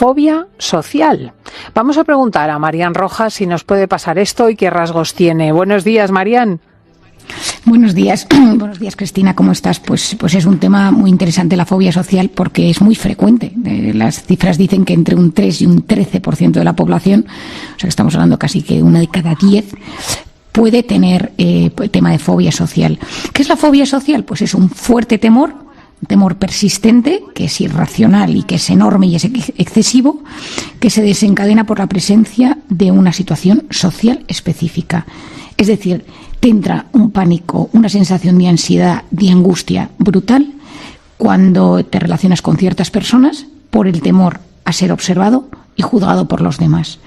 fobia social. Vamos a preguntar a Marian Rojas si nos puede pasar esto y qué rasgos tiene. Buenos días, Marian. Buenos días, Cristina, ¿cómo estás? Pues es un tema muy interesante la fobia social porque es muy frecuente. Las cifras dicen que entre un 3 y un 13% de la población, o sea que estamos hablando casi que una de cada 10, puede tener tema de fobia social. ¿Qué es la fobia social? Pues es un fuerte temor, un temor persistente, que es irracional y que es enorme y es excesivo, que se desencadena por la presencia de una situación social específica. Es decir, te entra un pánico, una sensación de ansiedad, de angustia brutal cuando te relacionas con ciertas personas por el temor a ser observado y juzgado por los demás.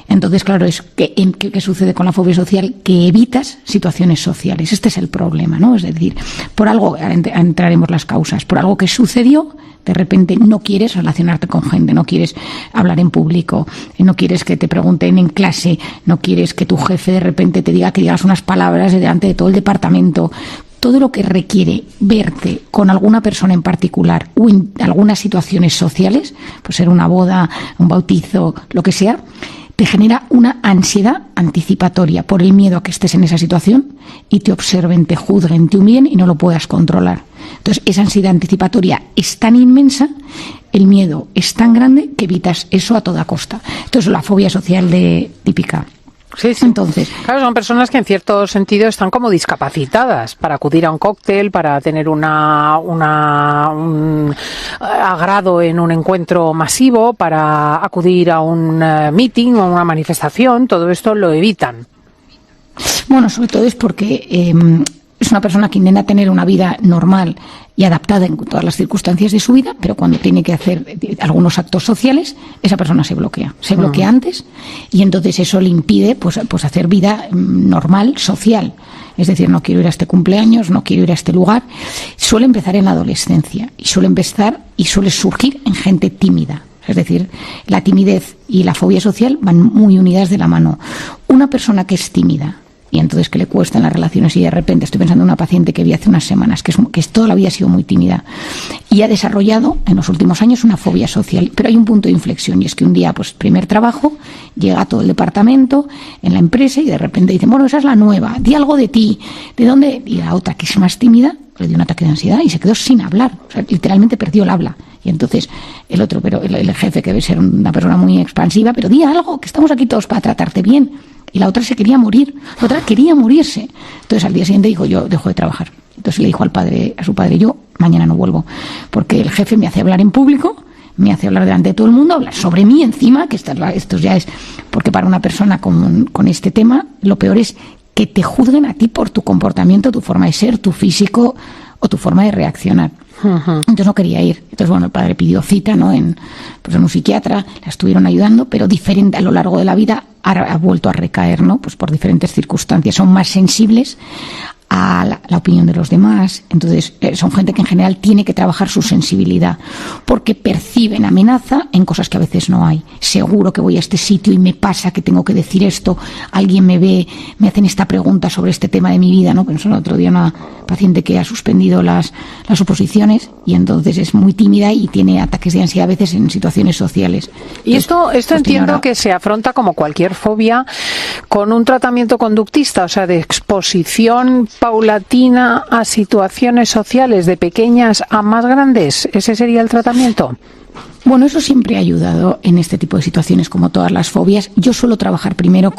Entonces, claro, ¿qué sucede con la fobia social? Que evitas situaciones sociales. Este es el problema, ¿no? Es decir, por algo, entraremos las causas, por algo que sucedió, de repente no quieres relacionarte con gente, no quieres hablar en público, no quieres que te pregunten en clase, no quieres que tu jefe de repente te diga que digas unas palabras delante de todo el departamento. Todo lo que requiere verte con alguna persona en particular o en algunas situaciones sociales, pues ser una boda, un bautizo, lo que sea, te genera una ansiedad anticipatoria por el miedo a que estés en esa situación y te observen, te juzguen, te humillen y no lo puedas controlar. Entonces, esa ansiedad anticipatoria es tan inmensa, el miedo es tan grande que evitas eso a toda costa. Entonces, la fobia social típica. Sí. Entonces, claro, son personas que en cierto sentido están como discapacitadas para acudir a un cóctel, para tener un agrado en un encuentro masivo, para acudir a un meeting o a una manifestación. Todo esto lo evitan. Bueno, sobre todo es porque es una persona que intenta tener una vida normal y adaptada en todas las circunstancias de su vida, pero cuando tiene que hacer algunos actos sociales, esa persona se bloquea antes, y entonces eso le impide pues hacer vida normal, social. Es decir, no quiero ir a este cumpleaños, no quiero ir a este lugar. Suele empezar en la adolescencia y suele surgir en gente tímida. Es decir, la timidez y la fobia social van muy unidas de la mano. Una persona que es tímida y entonces que le cuestan las relaciones, y de repente estoy pensando en una paciente que vi hace unas semanas que toda la vida ha sido muy tímida y ha desarrollado en los últimos años una fobia social, pero hay un punto de inflexión, y es que un día, pues primer trabajo, llega a todo el departamento en la empresa y de repente dicen, bueno, esa es la nueva, di algo de ti, ¿de dónde? Y la otra, que es más tímida, le dio un ataque de ansiedad y se quedó sin hablar, o sea, literalmente perdió el habla. Y entonces el otro, pero el jefe, que debe ser una persona muy expansiva, pero di algo, que estamos aquí todos para tratarte bien. Y la otra se quería morir, la otra quería morirse. Entonces al día siguiente dijo, yo dejo de trabajar. Entonces le dijo a su padre, yo mañana no vuelvo, porque el jefe me hace hablar en público, me hace hablar delante de todo el mundo, hablar sobre mí encima, que esto ya es, porque para una persona con este tema, lo peor es que te juzguen a ti por tu comportamiento, tu forma de ser, tu físico o tu forma de reaccionar. Entonces no quería ir. Entonces, bueno, el padre pidió cita, ¿no? en un psiquiatra, la estuvieron ayudando, pero diferente a lo largo de la vida ha vuelto a recaer, ¿no? Pues por diferentes circunstancias. Son más sensibles a la opinión de los demás. Entonces, son gente que en general tiene que trabajar su sensibilidad, porque perciben amenaza en cosas que a veces no hay. Seguro que voy a este sitio y me pasa que tengo que decir esto, alguien me ve, me hacen esta pregunta sobre este tema de mi vida, ¿no? Pensó el otro día una paciente que ha suspendido las oposiciones y entonces es muy tímida y tiene ataques de ansiedad a veces en situaciones sociales. Y esto entiendo que se afronta como cualquier fobia con un tratamiento conductista, o sea, de exposición paulatina a situaciones sociales de pequeñas a más grandes. ¿Ese sería el tratamiento? Bueno, eso siempre ha ayudado en este tipo de situaciones, como todas las fobias. Yo suelo trabajar primero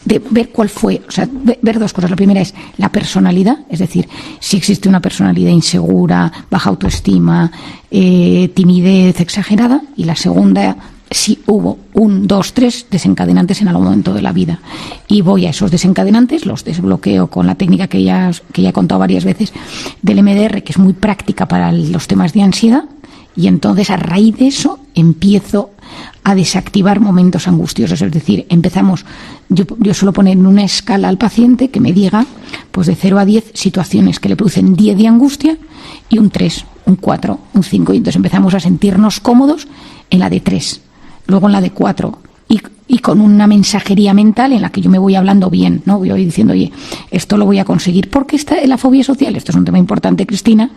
ver cuál fue, o sea, ver dos cosas. La primera es la personalidad, es decir, si existe una personalidad insegura, baja autoestima, timidez exagerada, y la segunda, si hubo 1, 2, 3 desencadenantes en algún momento de la vida. Y voy a esos desencadenantes, los desbloqueo con la técnica que ya he contado varias veces del MDR, que es muy práctica para los temas de ansiedad, y entonces a raíz de eso empiezo a desactivar momentos angustiosos. Es decir, yo suelo poner en una escala al paciente que me diga, pues de 0 a 10 situaciones que le producen 10 de angustia y un 3, un 4, un 5, y entonces empezamos a sentirnos cómodos en la de 3. Luego en la de 4 y con una mensajería mental en la que yo me voy hablando bien, ¿no? Voy diciendo, oye, esto lo voy a conseguir. Porque la fobia social, esto es un tema importante, Cristina,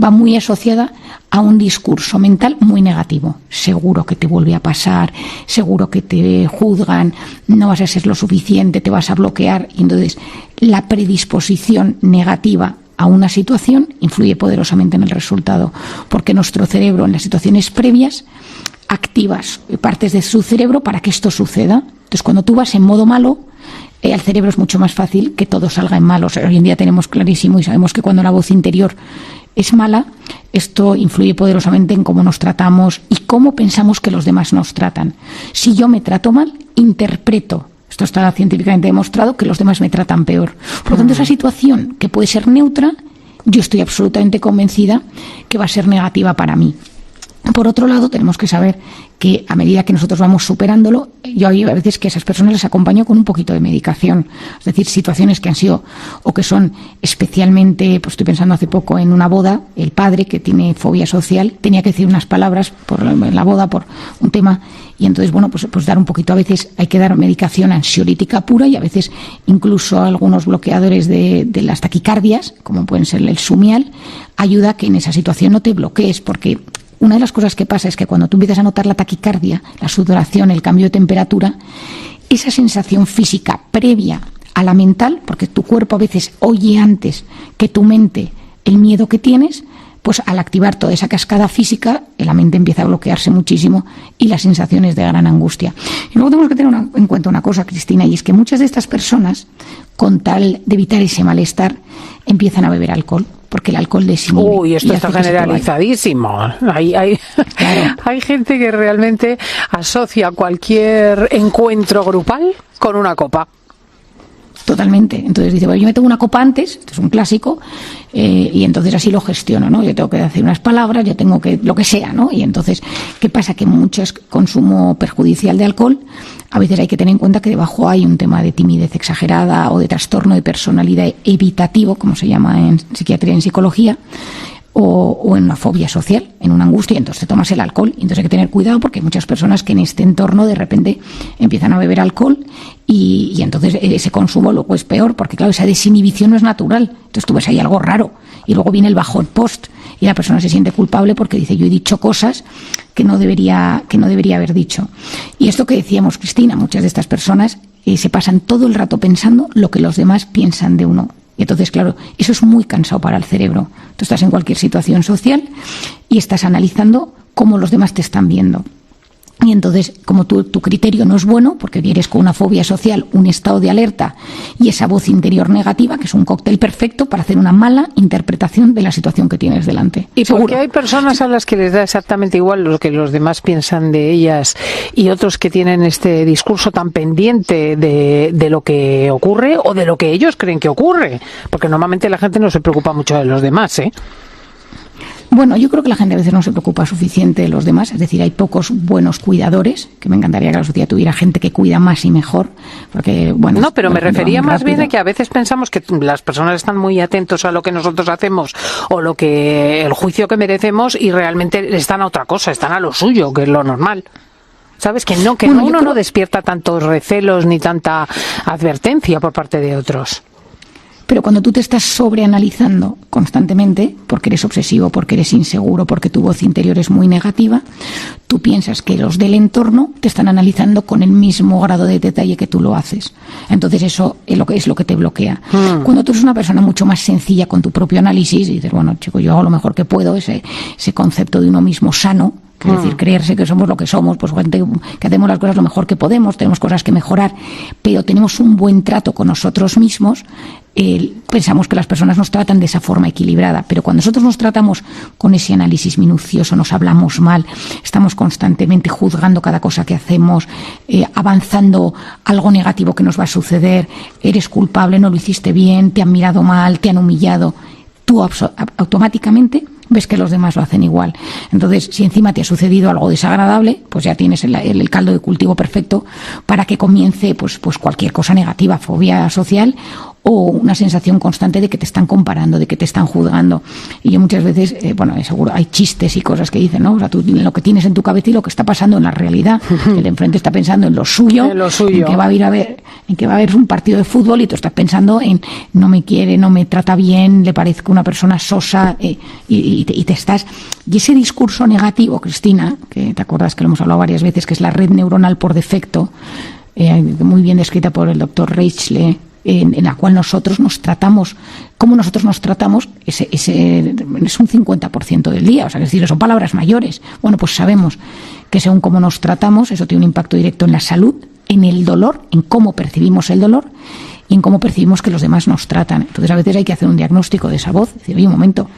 va muy asociada a un discurso mental muy negativo. Seguro que te vuelve a pasar, seguro que te juzgan, no vas a ser lo suficiente, te vas a bloquear. Y entonces, la predisposición negativa a una situación influye poderosamente en el resultado, porque nuestro cerebro en las situaciones previas activas partes de su cerebro para que esto suceda. Entonces, cuando tú vas en modo malo, al cerebro es mucho más fácil que todo salga en malo. O sea, hoy en día tenemos clarísimo y sabemos que cuando la voz interior es mala, esto influye poderosamente en cómo nos tratamos y cómo pensamos que los demás nos tratan. Si yo me trato mal, interpreto, esto está científicamente demostrado, que los demás me tratan peor. Por lo tanto, esa situación que puede ser neutra, yo estoy absolutamente convencida que va a ser negativa para mí. Por otro lado, tenemos que saber que a medida que nosotros vamos superándolo, yo hay a veces que a esas personas les acompaño con un poquito de medicación. Es decir, situaciones que han sido o que son especialmente, pues estoy pensando hace poco en una boda, el padre que tiene fobia social tenía que decir unas palabras en la boda por un tema, y entonces, bueno, pues dar un poquito, a veces hay que dar medicación ansiolítica pura y a veces incluso algunos bloqueadores de las taquicardias, como pueden ser el Sumial, ayuda a que en esa situación no te bloquees, porque una de las cosas que pasa es que cuando tú empiezas a notar la taquicardia, la sudoración, el cambio de temperatura, esa sensación física previa a la mental, porque tu cuerpo a veces oye antes que tu mente el miedo que tienes, pues al activar toda esa cascada física, la mente empieza a bloquearse muchísimo y las sensaciones de gran angustia. Y luego tenemos que tener en cuenta una cosa, Cristina, y es que muchas de estas personas, con tal de evitar ese malestar, empiezan a beber alcohol, porque el alcohol desinhibe. Uy, esto está generalizadísimo. Claro. Hay gente que realmente asocia cualquier encuentro grupal con una copa. Totalmente. Entonces dice, bueno, yo me tomo una copa antes, esto es un clásico, y entonces así lo gestiono, ¿no? Yo tengo que decir unas palabras, yo tengo que, lo que sea, ¿no? Y entonces, ¿qué pasa? Que mucho consumo perjudicial de alcohol, a veces hay que tener en cuenta que debajo hay un tema de timidez exagerada o de trastorno de personalidad evitativo, como se llama en psiquiatría y en psicología, o en una fobia social, en una angustia, y entonces te tomas el alcohol. Y entonces hay que tener cuidado porque hay muchas personas que en este entorno de repente empiezan a beber alcohol y entonces ese consumo luego es peor, porque claro, esa desinhibición no es natural. Entonces tú ves ahí algo raro y luego viene el bajón post y la persona se siente culpable porque dice, yo he dicho cosas que no debería haber dicho. Y esto que decíamos, Cristina, muchas de estas personas se pasan todo el rato pensando lo que los demás piensan de uno. Y entonces, claro, eso es muy cansado para el cerebro. Tú estás en cualquier situación social y estás analizando cómo los demás te están viendo. Y entonces, como tu criterio no es bueno, porque vienes con una fobia social, un estado de alerta y esa voz interior negativa, que es un cóctel perfecto para hacer una mala interpretación de la situación que tienes delante. Y porque hay personas a las que les da exactamente igual lo que los demás piensan de ellas y otros que tienen este discurso tan pendiente de lo que ocurre o de lo que ellos creen que ocurre. Porque normalmente la gente no se preocupa mucho de los demás, ¿eh? Bueno, yo creo que la gente a veces no se preocupa suficiente de los demás, es decir, hay pocos buenos cuidadores, que me encantaría que la sociedad tuviera gente que cuida más y mejor, porque, bueno... No, pero me refería más bien a que a veces pensamos que las personas están muy atentos a lo que nosotros hacemos o el juicio que merecemos y realmente están a otra cosa, están a lo suyo, que es lo normal. ¿Sabes? Uno no despierta tantos recelos ni tanta advertencia por parte de otros. Pero cuando tú te estás sobreanalizando constantemente, porque eres obsesivo, porque eres inseguro, porque tu voz interior es muy negativa, tú piensas que los del entorno te están analizando con el mismo grado de detalle que tú lo haces. Entonces eso es lo que te bloquea. Cuando tú eres una persona mucho más sencilla con tu propio análisis y dices, bueno, chico, yo hago lo mejor que puedo, ese concepto de uno mismo sano, es decir, creerse que somos lo que somos, pues gente que hacemos las cosas lo mejor que podemos, tenemos cosas que mejorar, pero tenemos un buen trato con nosotros mismos, pensamos que las personas nos tratan de esa forma equilibrada, pero cuando nosotros nos tratamos con ese análisis minucioso, nos hablamos mal, estamos constantemente juzgando cada cosa que hacemos, avanzando algo negativo que nos va a suceder, eres culpable, no lo hiciste bien, te han mirado mal, te han humillado, tú automáticamente ves que los demás lo hacen igual. Entonces, si encima te ha sucedido algo desagradable, pues ya tienes el caldo de cultivo perfecto para que comience pues cualquier cosa negativa, fobia social o una sensación constante de que te están comparando, de que te están juzgando. Y yo muchas veces, seguro hay chistes y cosas que dicen, ¿no? O sea, tú lo que tienes en tu cabeza y lo que está pasando en la realidad. El de enfrente está pensando en lo suyo, en que va a ir a ver, en que va a haber un partido de fútbol, y tú estás pensando en no me quiere, no me trata bien, le parezco una persona sosa, y te estás... Y ese discurso negativo, Cristina, que te acuerdas que lo hemos hablado varias veces, que es la red neuronal por defecto, muy bien descrita por el doctor Reichle, en la cual nosotros nos tratamos, como nosotros nos tratamos, es un 50% del día. O sea, es decir, son palabras mayores. Bueno, pues sabemos que según cómo nos tratamos, eso tiene un impacto directo en la salud, en el dolor, en cómo percibimos el dolor y en cómo percibimos que los demás nos tratan. Entonces, a veces hay que hacer un diagnóstico de esa voz, decir, oye, un momento,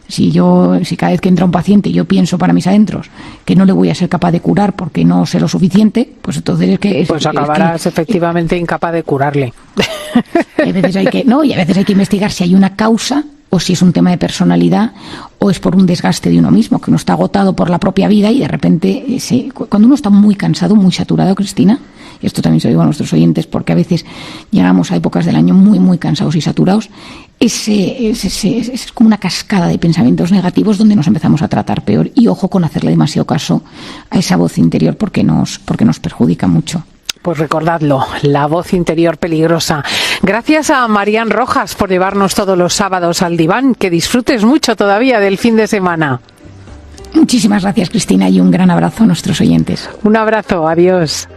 si cada vez que entra un paciente yo pienso para mis adentros que no le voy a ser capaz de curar porque no sé lo suficiente, pues entonces pues acabarás efectivamente incapaz de curarle. Y a veces hay que investigar si hay una causa o si es un tema de personalidad o es por un desgaste de uno mismo, que uno está agotado por la propia vida y de repente, cuando uno está muy cansado, muy saturado, Cristina, y esto también se lo digo a nuestros oyentes porque a veces llegamos a épocas del año muy, muy cansados y saturados, es como una cascada de pensamientos negativos donde nos empezamos a tratar peor, y ojo con hacerle demasiado caso a esa voz interior porque nos perjudica mucho. Pues recordadlo, la voz interior peligrosa. Gracias a Marian Rojas por llevarnos todos los sábados al diván. Que disfrutes mucho todavía del fin de semana. Muchísimas gracias, Cristina, y un gran abrazo a nuestros oyentes. Un abrazo, adiós.